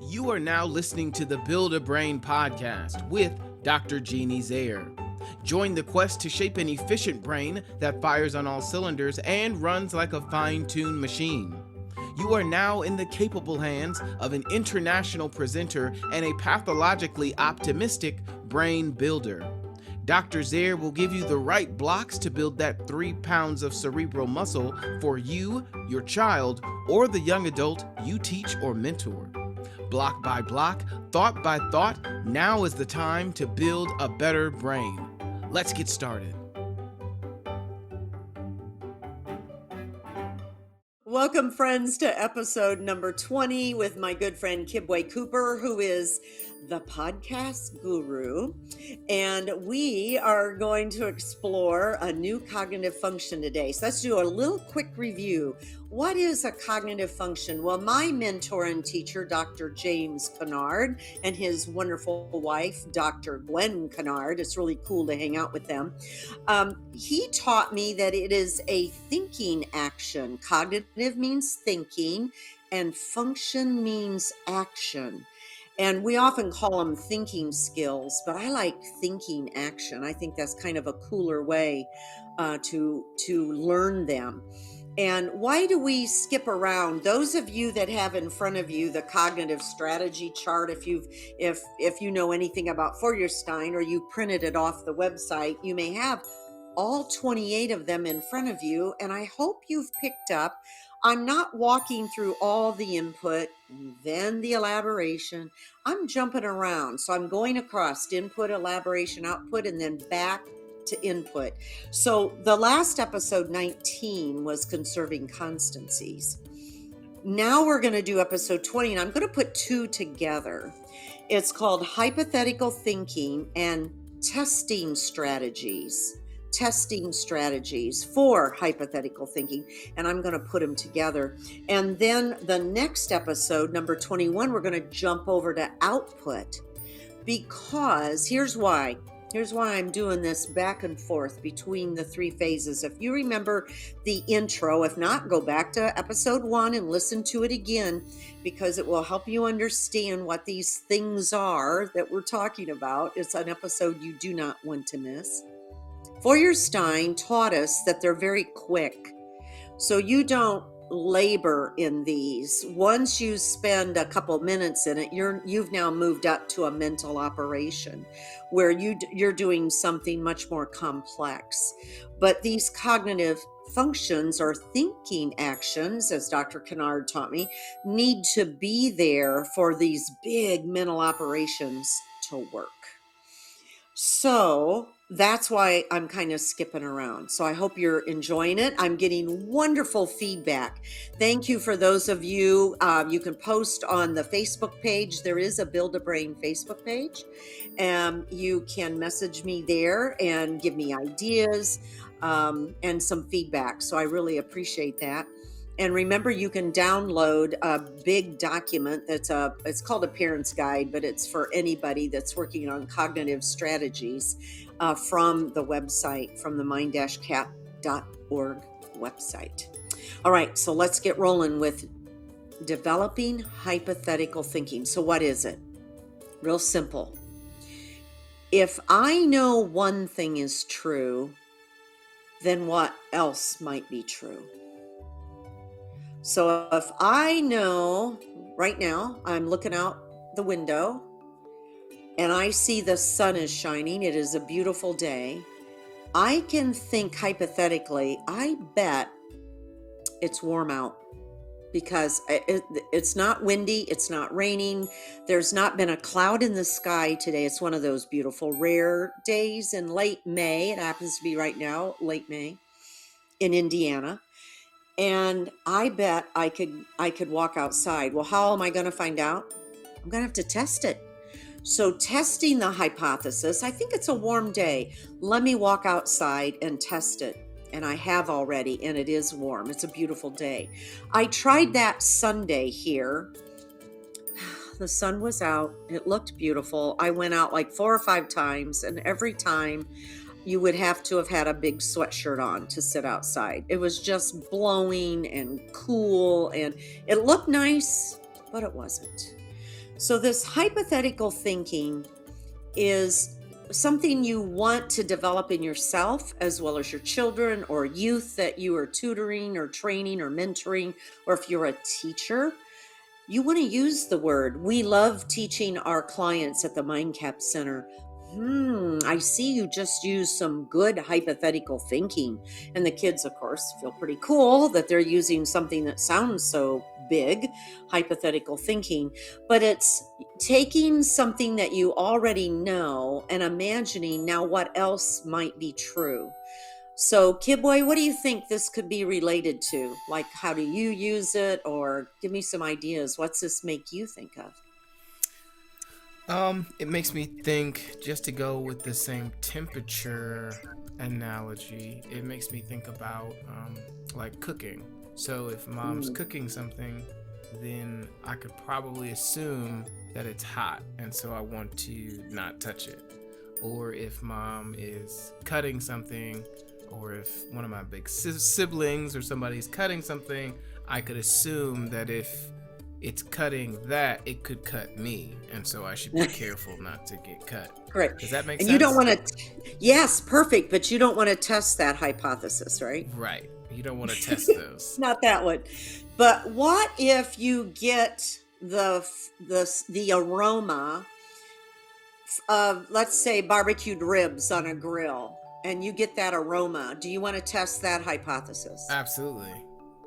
You are now listening to the Build a Brain podcast with Dr. Jeanne Zehr. Join the quest to shape an efficient brain that fires on all cylinders and runs like a fine-tuned machine. You are now in the capable hands of an international presenter and a pathologically optimistic brain builder. Dr. Zehr will give you the right blocks to build that 3 pounds of cerebral muscle for you, your child, or the young adult you teach or mentor. Block by block, thought by thought, now is the time to build a better brain. Let's get started. Welcome, friends, to episode number 20 with my good friend Kibwe Cooper, who is the podcast guru. And we are going to explore a new cognitive function today. So let's do a little quick review. What is a cognitive function? Well, my mentor and teacher, Dr. James Kennard, and his wonderful wife, Dr. Gwen Kennard, it's really cool to hang out with them. He taught me that it is a thinking action. Cognitive means thinking, and function means action. And we often call them thinking skills, but I like thinking action. I think that's kind of a cooler way to learn them. And why do we skip around? Those of you that have in front of you the cognitive strategy chart, if you know anything about Feuerstein or you printed it off the website, you may have all 28 of them in front of you. And I hope you've picked up. I'm not walking through all the input, and then the elaboration. I'm jumping around. So I'm going across input, elaboration, output, and then back to input. So the last episode 19 was conserving constancies. Now we're going to do episode 20, and I'm going to put two together. It's called Hypothetical Thinking and Testing Strategies for hypothetical thinking, and I'm going to put them together. And then the next episode, number 21, we're going to jump over to output, because here's why I'm doing this back and forth between the three phases. If you remember the intro, if not, go back to episode 1 and listen to it again, because it will help you understand what these things are that we're talking about. It's an episode you do not want to miss. Feuerstein taught us that they're very quick, so you don't labor in these. Once you spend a couple minutes in it, you've now moved up to a mental operation where you're doing something much more complex. But these cognitive functions or thinking actions, as Dr. Kennard taught me, need to be there for these big mental operations to work. So that's why I'm kind of skipping around. So I hope you're enjoying it. I'm getting wonderful feedback. Thank you for those of you. You can post on the Facebook page. There is a Build a Brain Facebook page. You can message me there and give me ideas and some feedback. So I really appreciate that. And remember, you can download a big document it's called a parent's guide, but it's for anybody that's working on cognitive strategies from the website, from the mind-cap.org website. All right, so let's get rolling with developing hypothetical thinking. So what is it? Real simple. If I know one thing is true, then what else might be true? So if I know right now, I'm looking out the window and I see the sun is shining, it is a beautiful day, I can think hypothetically, I bet it's warm out, because it's not windy, it's not raining, there's not been a cloud in the sky today. It's one of those beautiful rare days in late May. It happens to be right now, late May in Indiana. And I bet I could walk outside. Well, how am I going to find out? I'm going to have to test it. So testing the hypothesis, I think it's a warm day. Let me walk outside and test it. And I have already, and it is warm. It's a beautiful day. I tried that Sunday here. The sun was out. It looked beautiful. I went out like 4 or 5 times, and every time you would have to have had a big sweatshirt on to sit outside. It was just blowing and cool, and it looked nice, but it wasn't. So this hypothetical thinking is something you want to develop in yourself as well as your children or youth that you are tutoring or training or mentoring, or if you're a teacher, you want to use the word. We love teaching our clients at the MindCAP Center. I see you just used some good hypothetical thinking. And the kids, of course, feel pretty cool that they're using something that sounds so big, hypothetical thinking. But it's taking something that you already know and imagining now what else might be true. So, Kibwe, what do you think this could be related to? Like, how do you use it? Or give me some ideas. What's this make you think of? It makes me think, just to go with the same temperature analogy, it makes me think about like cooking. So if mom's cooking something, then I could probably assume that it's hot, and so I want to not touch it. Or if mom is cutting something, or if one of my big siblings or somebody's cutting something, I could assume that if it's cutting that, it could cut me, and so I should be careful not to get cut. Correct. Does that make And sense? you don't want to, yes, perfect, but you don't want to test that hypothesis, right? Right. You don't want to test those. Not that one. But what if you get the aroma of, let's say, barbecued ribs on a grill, and you get that aroma? Do you want to test that hypothesis? Absolutely.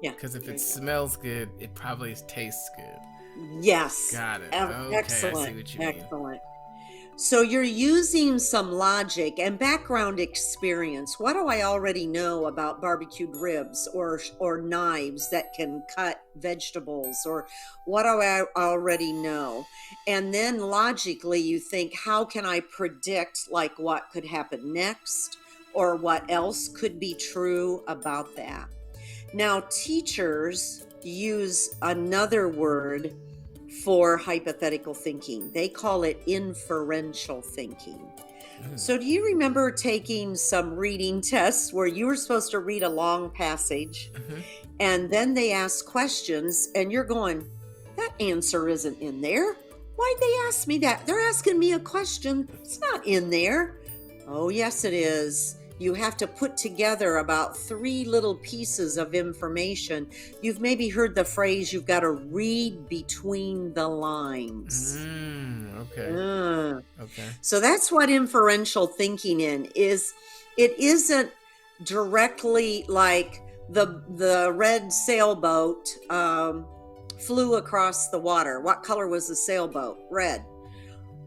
Yeah. Because if it smells good, it probably tastes good. Yes. Got it. Okay, Excellent. I see what you mean. Excellent. So you're using some logic and background experience. What do I already know about barbecued ribs or knives that can cut vegetables? Or what do I already know? And then logically you think, how can I predict like what could happen next or what else could be true about that? Now, teachers use another word for hypothetical thinking. They call it inferential thinking. So do you remember taking some reading tests where you were supposed to read a long passage and then they ask questions and you're going, that answer isn't in there. Why'd they ask me that? They're asking me a question. It's not in there. Oh, yes, it is. You have to put together about 3 little pieces of information. You've maybe heard the phrase, you've got to read between the lines. Okay. So that's what inferential thinking is. It isn't directly like the red sailboat flew across the water. What color was the sailboat? Red.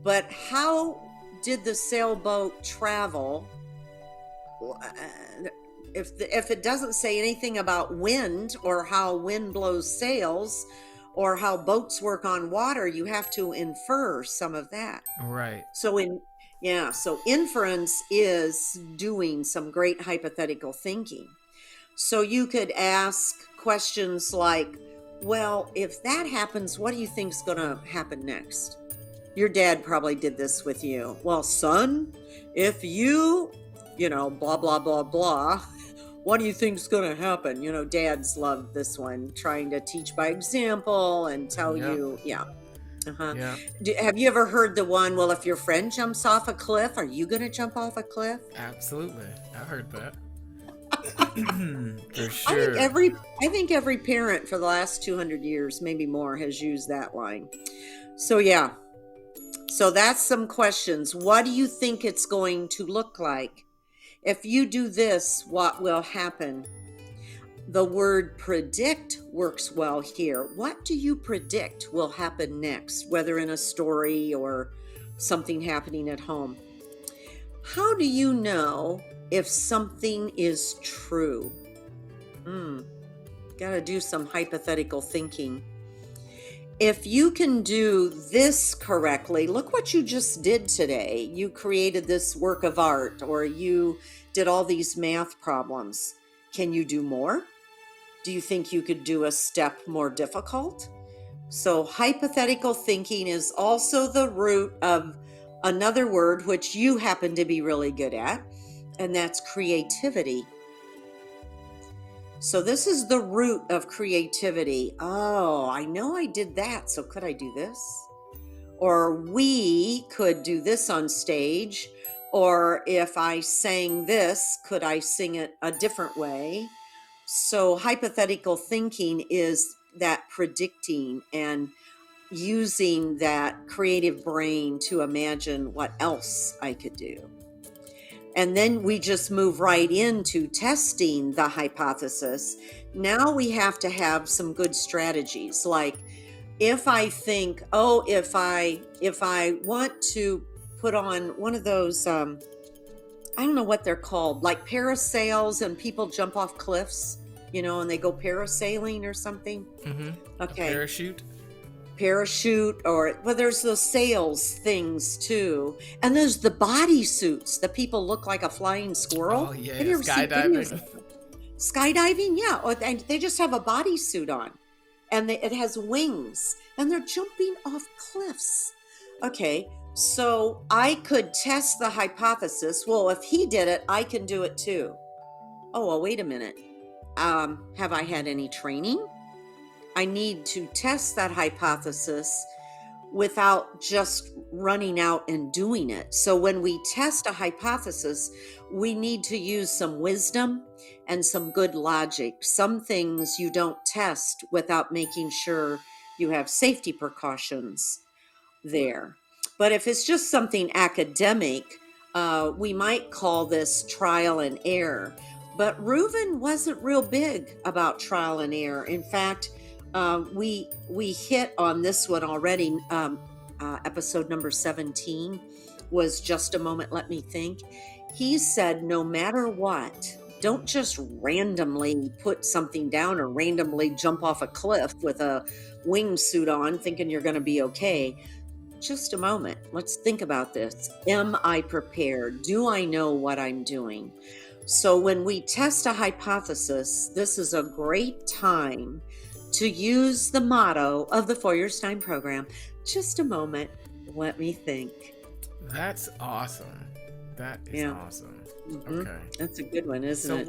But how did the sailboat travel? If it doesn't say anything about wind or how wind blows sails or how boats work on water, you have to infer some of that. Right. So inference is doing some great hypothetical thinking. So you could ask questions like, well, if that happens, what do you think is going to happen next? Your dad probably did this with you. Well, son, if you blah, blah, blah, blah, what do you think's going to happen? Dads love this one, trying to teach by example and tell you, Yeah. Have you ever heard the one, well, if your friend jumps off a cliff, are you going to jump off a cliff? Absolutely. I heard that. For sure. I think every parent for the last 200 years, maybe more, has used that line. So, yeah. So that's some questions. What do you think it's going to look like? If you do this, what will happen? The word predict works well here. What do you predict will happen next, whether in a story or something happening at home? How do you know if something is true? Got to do some hypothetical thinking. If you can do this correctly, look what you just did today. You created this work of art, or you did all these math problems. Can you do more? Do you think you could do a step more difficult? So hypothetical thinking is also the root of another word which you happen to be really good at, and that's creativity. So this is the root of creativity. Oh, I know I did that, so could I do this? or we could do this on stage, or if I sang this, could I sing it a different way? So hypothetical thinking is that predicting and using that creative brain to imagine what else I could do. And then we just move right into testing the hypothesis. Now we have to have some good strategies. Like if I think, oh, if I want to put on one of those, I don't know what they're called, like parasails, and people jump off cliffs, and they go parasailing or something. Okay. Parachute, or well, there's those sails things too, and there's the body suits that people look like a flying squirrel. Oh yeah, Have you ever seen videos of skydiving? Yeah, and they just have a body suit on, and it has wings, and they're jumping off cliffs. Okay, so I could test the hypothesis. Well, if he did it, I can do it too. Oh, well, wait a minute. Have I had any training? I need to test that hypothesis without just running out and doing it. So when we test a hypothesis, we need to use some wisdom and some good logic. Some things you don't test without making sure you have safety precautions there. But if it's just something academic, we might call this trial and error. But Reuven wasn't real big about trial and error. In fact, we hit on this one already. Episode number 17 was Just a Moment, Let Me Think. He said, no matter what, don't just randomly put something down or randomly jump off a cliff with a wingsuit on thinking you're going to be okay. Just a moment. Let's think about this. Am I prepared? Do I know what I'm doing? So when we test a hypothesis, this is a great time to use the motto of the Feuerstein program. Just a moment, let me think. That's awesome. That is awesome. Mm-hmm. Okay. That's a good one, isn't it? So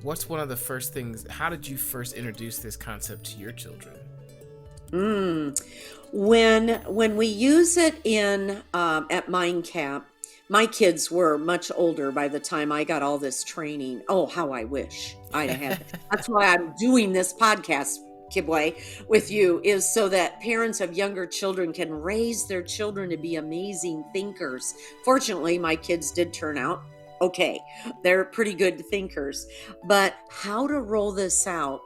what's one of the first things, how did you first introduce this concept to your children? When we use it in at MindCAP, my kids were much older by the time I got all this training. Oh, how I wish I'd had. That's why I'm doing this podcast, Kibwe, with you, is so that parents of younger children can raise their children to be amazing thinkers. Fortunately, my kids did turn out okay. They're pretty good thinkers. But how to roll this out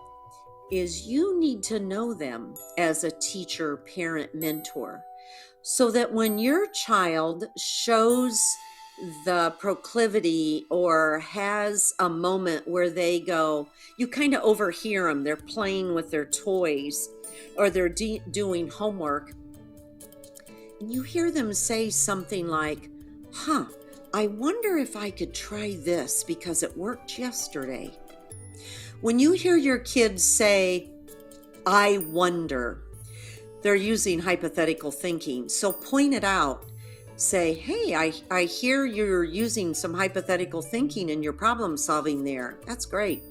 is you need to know them as a teacher, parent, mentor, so that when your child shows the proclivity or has a moment where they go, you kind of overhear them, they're playing with their toys or they're doing homework, and you hear them say something like, I wonder if I could try this because it worked yesterday. When you hear your kids say, I wonder, they're using hypothetical thinking. So point it out. Say, hey, I hear you're using some hypothetical thinking in your problem solving there. That's great.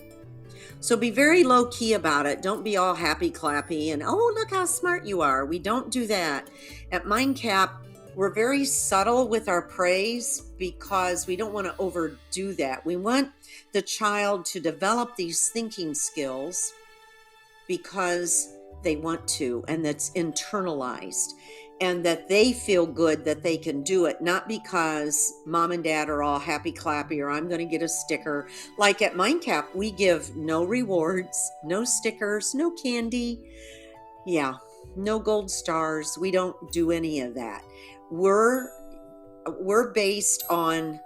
So be very low key about it. Don't be all happy clappy and, oh, look how smart you are. We don't do that. At MindCAP, we're very subtle with our praise because we don't want to overdo that. We want the child to develop these thinking skills because they want to, and that's internalized, and that they feel good that they can do it, not because mom and dad are all happy clappy or I'm going to get a sticker. Like at MindCAP, we give no rewards, no stickers, no candy. Yeah, no gold stars. We don't do any of that. We're based on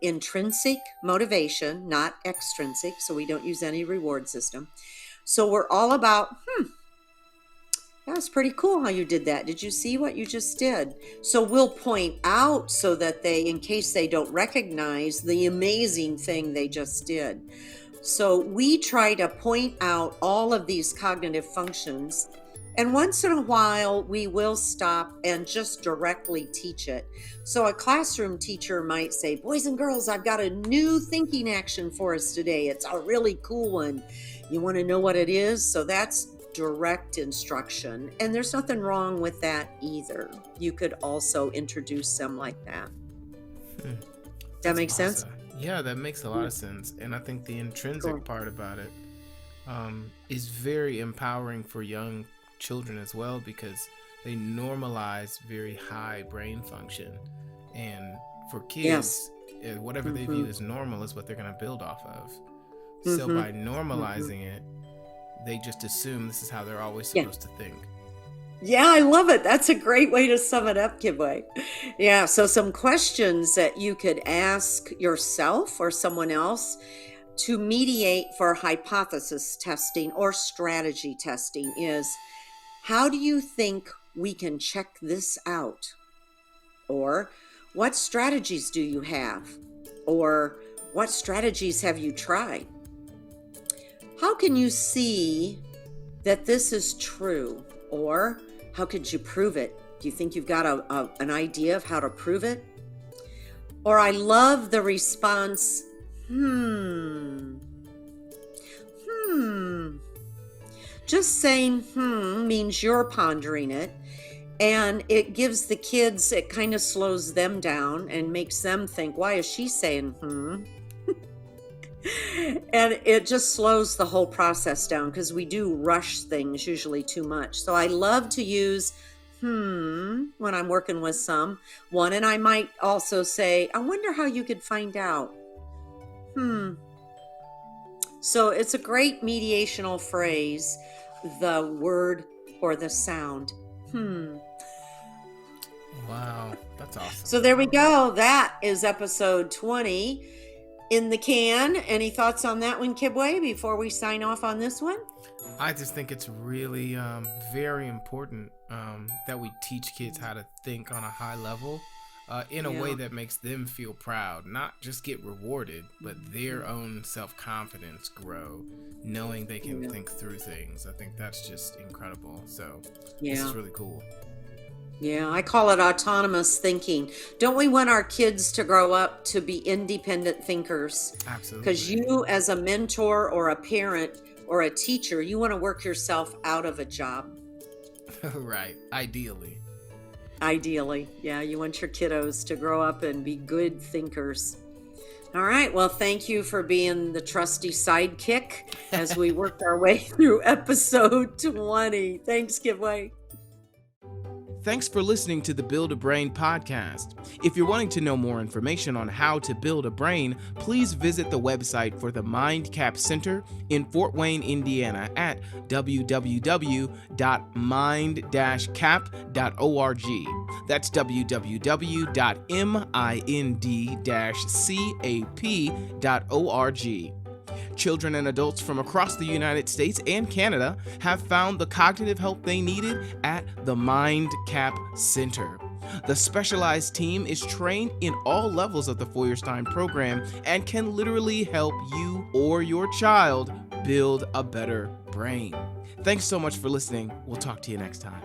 intrinsic motivation, not extrinsic, so we don't use any reward system. So we're all about, that was pretty cool how you did that. Did you see what you just did? So we'll point out so that they, in case they don't recognize the amazing thing they just did. So we try to point out all of these cognitive functions. And once in a while, we will stop and just directly teach it. So a classroom teacher might say, boys and girls, I've got a new thinking action for us today. It's a really cool one. You want to know what it is? So that's direct instruction. And there's nothing wrong with that either. You could also introduce them like that. That makes sense? Yeah, that makes a lot of sense. And I think the intrinsic part about it is very empowering for young children as well, because they normalize very high brain function. And for kids, whatever they view as normal is what they're going to build off of. So by normalizing it, they just assume this is how they're always supposed to think. Yeah, I love it. That's a great way to sum it up, Kibwe. Yeah, so some questions that you could ask yourself or someone else to mediate for hypothesis testing or strategy testing is, how do you think we can check this out? Or what strategies do you have? Or what strategies have you tried? How can you see that this is true? Or how could you prove it? Do you think you've got an idea of how to prove it? Or I love the response, Just saying means you're pondering it. And it gives the kids, it kind of slows them down and makes them think, why is she saying And it just slows the whole process down, because we do rush things usually too much. So I love to use when I'm working with someone. And I might also say, I wonder how you could find out. So it's a great mediational phrase, the word or the sound. Wow, that's awesome. So there we go. That is episode 20 in the can. Any thoughts on that one, Kibwe, before we sign off on this one? I just think it's really very important that we teach kids how to think on a high level in a way that makes them feel proud, not just get rewarded, but their own self-confidence grow, knowing they can think through things. I think that's just incredible. So this is really cool. Yeah, I call it autonomous thinking. Don't we want our kids to grow up to be independent thinkers? Absolutely. Because you, as a mentor or a parent or a teacher, you want to work yourself out of a job. Right. Ideally. Yeah, you want your kiddos to grow up and be good thinkers. All right. Well, thank you for being the trusty sidekick as we worked our way through episode 20. Thanks, Kibwe. Thanks for listening to the Build a Brain podcast. If you're wanting to know more information on how to build a brain, please visit the website for the MindCAP Center in Fort Wayne, Indiana at www.mind-cap.org. That's www.mind-cap.org. Children and adults from across the United States and Canada have found the cognitive help they needed at the MindCAP Center. The specialized team is trained in all levels of the Feuerstein program and can literally help you or your child build a better brain. Thanks so much for listening. We'll talk to you next time.